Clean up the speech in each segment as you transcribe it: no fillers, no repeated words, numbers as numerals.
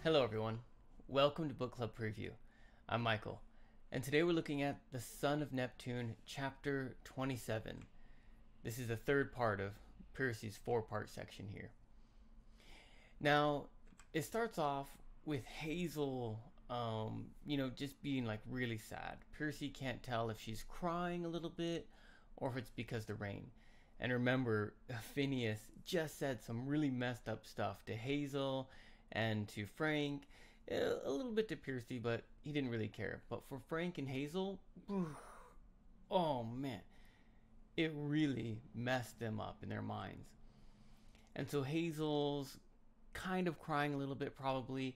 Hello everyone, welcome to Book Club Preview. I'm Michael, and today we're looking at The Son of Neptune, Chapter 27. This is the third part of Percy's four-part section here. Now, it starts off with Hazel, just being like really sad. Percy can't tell if she's crying a little bit or if it's because of the rain. And remember, Phineas just said some really messed up stuff to Hazel and to Frank, a little bit to Percy, but he didn't really care. But for Frank and Hazel, oh man, it really messed them up in their minds. And so Hazel's kind of crying a little bit probably,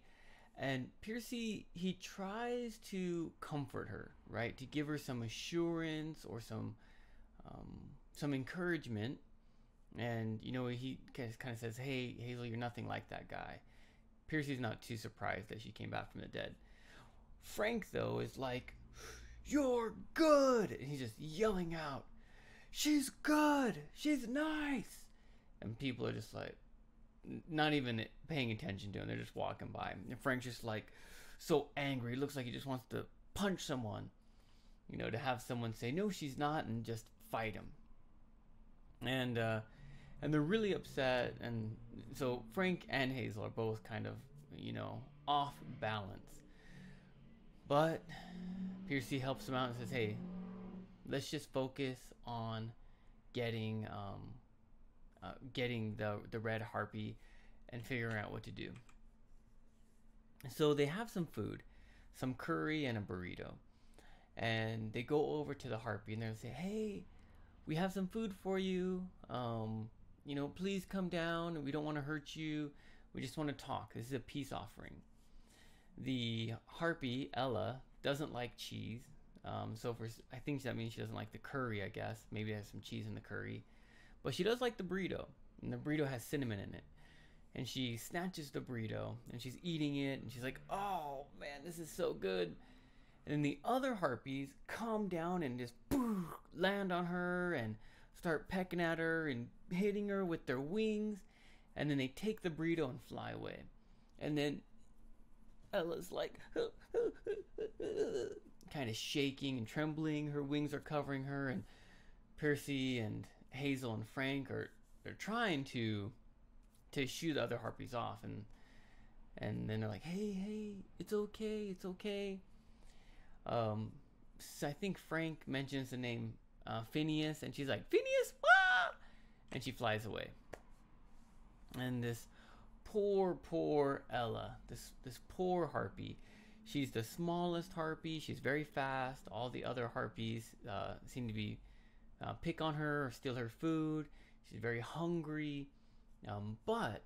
and Percy, he tries to comfort her, right? To give her some assurance or some encouragement. And he kind of says, "Hey Hazel, you're nothing like that guy." Percy's not too surprised that she came back from the dead. Frank, though, is like, "You're good!" And he's just yelling out, "She's good! She's nice!" And people are just like, not even paying attention to him. They're just walking by. And Frank's just like, so angry. He looks like he just wants to punch someone. To have someone say, "No, she's not," and just fight him. And they're really upset, and so Frank and Hazel are both kind of, off balance. But Percy helps them out and says, "Hey, let's just focus on getting the red harpy and figuring out what to do." So they have some food, some curry and a burrito, and they go over to the harpy and they say, "Hey, we have some food for you. Please come down. We don't want to hurt you. We just want to talk. This is a peace offering." The harpy, Ella, doesn't like cheese. I think that means she doesn't like the curry, I guess. Maybe there's some cheese in the curry. But she does like the burrito. And the burrito has cinnamon in it. And she snatches the burrito and she's eating it. And she's like, "Oh, man, this is so good." And then the other harpies come down and just land on her and start pecking at her and hitting her with their wings. And then they take the burrito and fly away. And then Ella's like kind of shaking and trembling. Her wings are covering her. And Percy and Hazel and Frank they're trying to shoo the other harpies off. And then they're like, hey, it's okay. So I think Frank mentions the name Phineas, and she's like, "Phineas, wah!" And she flies away. And this poor Ella, this poor harpy, she's the smallest harpy. She's very fast. All the other harpies seem to be pick on her or steal her food. She's very hungry. But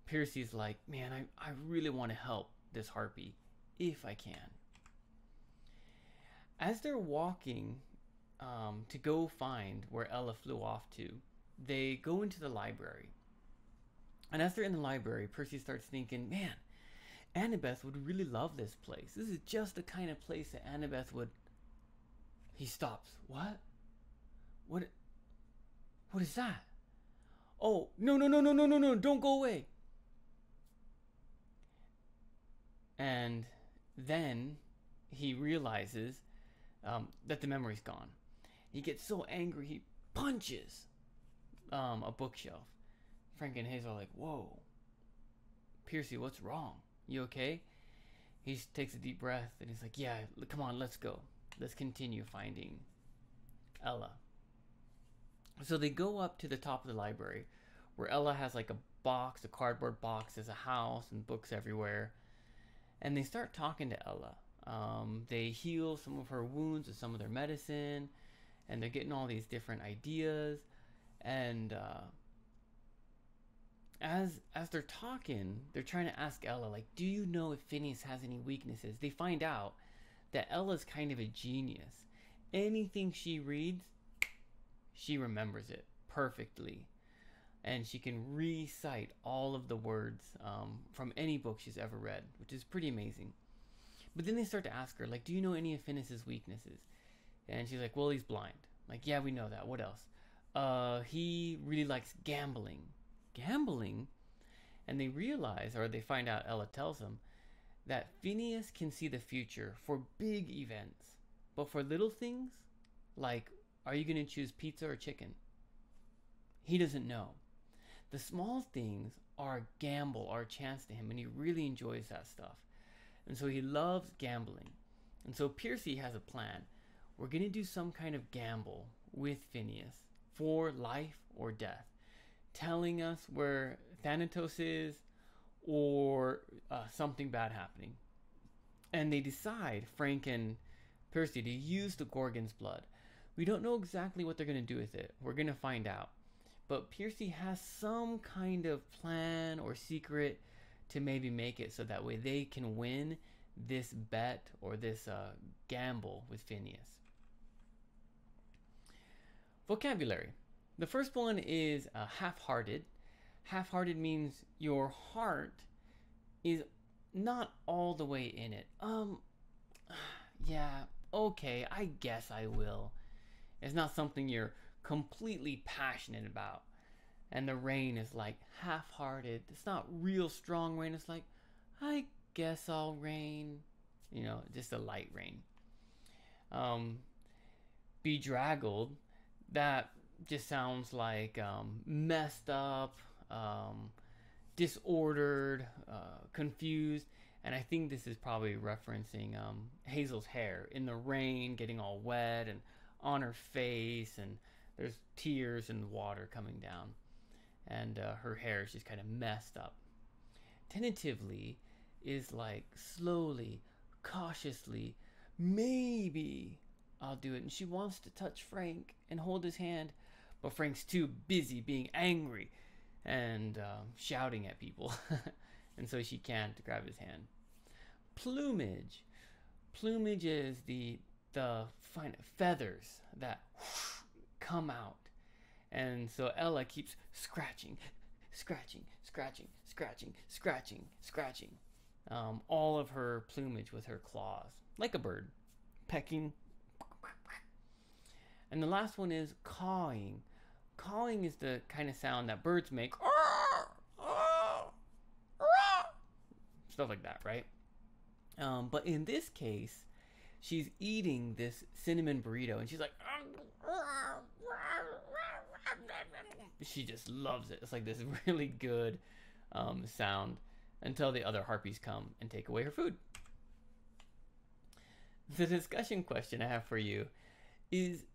Percy's like, "Man, I really want to help this harpy if I can." As they're walking to go find where Ella flew off to, they go into the library. And as they're in the library, Percy starts thinking, "Man, Annabeth would really love this place. This is just the kind of place that Annabeth would..." He stops. What? What is that? "Oh, no, don't go away." And then he realizes that the memory's gone. He gets so angry, he punches a bookshelf. Frank and Hazel are like, "Whoa. Percy, what's wrong? You okay?" He takes a deep breath and he's like, "Yeah, come on, let's go. Let's continue finding Ella." So they go up to the top of the library where Ella has like a cardboard box. There's a house and books everywhere. And they start talking to Ella. They heal some of her wounds with some of their medicine, and they're getting all these different ideas. And as they're talking, they're trying to ask Ella, like, "Do you know if Phineas has any weaknesses?" They find out that Ella's kind of a genius. Anything she reads, she remembers it perfectly. And she can recite all of the words from any book she's ever read, which is pretty amazing. But then they start to ask her, like, "Do you know any of Phineas's weaknesses?" And she's like, "Well, he's blind." Like, "Yeah, we know that. What else?" "He really likes gambling." Gambling? And they realize, or they find out, Ella tells them, that Phineas can see the future for big events, but for little things, like, are you going to choose pizza or chicken? He doesn't know. The small things are a gamble, are a chance to him, and he really enjoys that stuff. And so he loves gambling. And so Percy has a plan. We're going to do some kind of gamble with Phineas for life or death, telling us where Thanatos is or something bad happening. And they decide, Frank and Percy, to use the Gorgon's blood. We don't know exactly what they're going to do with it. We're going to find out. But Percy has some kind of plan or secret to maybe make it so that way they can win this bet or this gamble with Phineas. Vocabulary. The first one is half-hearted. Half-hearted means your heart is not all the way in it. Yeah, okay, I guess I will. It's not something you're completely passionate about. And the rain is like half-hearted. It's not real strong rain. It's like, I guess I'll rain. You know, just a light rain. Bedraggled. That just sounds like messed up, disordered, confused. And I think this is probably referencing Hazel's hair in the rain, getting all wet and on her face, and there's tears and water coming down, and her hair is just kind of messed up. Tentatively is like slowly, cautiously, maybe I'll do it. And she wants to touch Frank and hold his hand, but Frank's too busy being angry and shouting at people, and so she can't grab his hand. Plumage. Plumage is the fine feathers that come out. And so Ella keeps scratching all of her plumage with her claws, like a bird, pecking. And the last one is cawing. Cawing is the kind of sound that birds make. Stuff like that, right? But in this case, she's eating this cinnamon burrito, and she's like, she just loves it. It's like this really good sound until the other harpies come and take away her food. The discussion question I have for you is,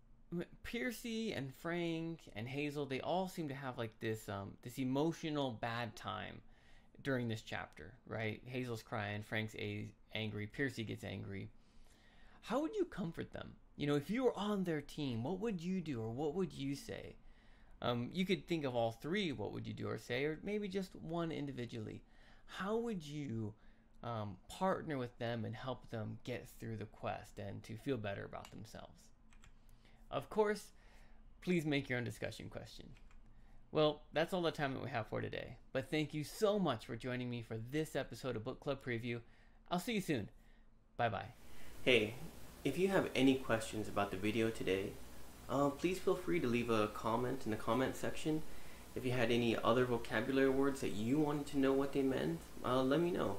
Percy and Frank and Hazel, they all seem to have like this emotional bad time during this chapter, right? Hazel's crying, Frank's angry, Percy gets angry. How would you comfort them? You know, if you were on their team, what would you do, or what would you say? You could think of all three, what would you do or say, or maybe just one individually. How would you partner with them and help them get through the quest and to feel better about themselves? Of course, please make your own discussion question. Well, that's all the time that we have for today. But thank you so much for joining me for this episode of Book Club Preview. I'll see you soon. Bye-bye. Hey, if you have any questions about the video today, please feel free to leave a comment in the comment section. If you had any other vocabulary words that you wanted to know what they meant, let me know.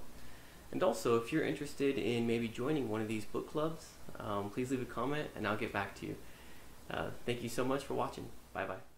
And also, if you're interested in maybe joining one of these book clubs, please leave a comment and I'll get back to you. Thank you so much for watching. Bye-bye.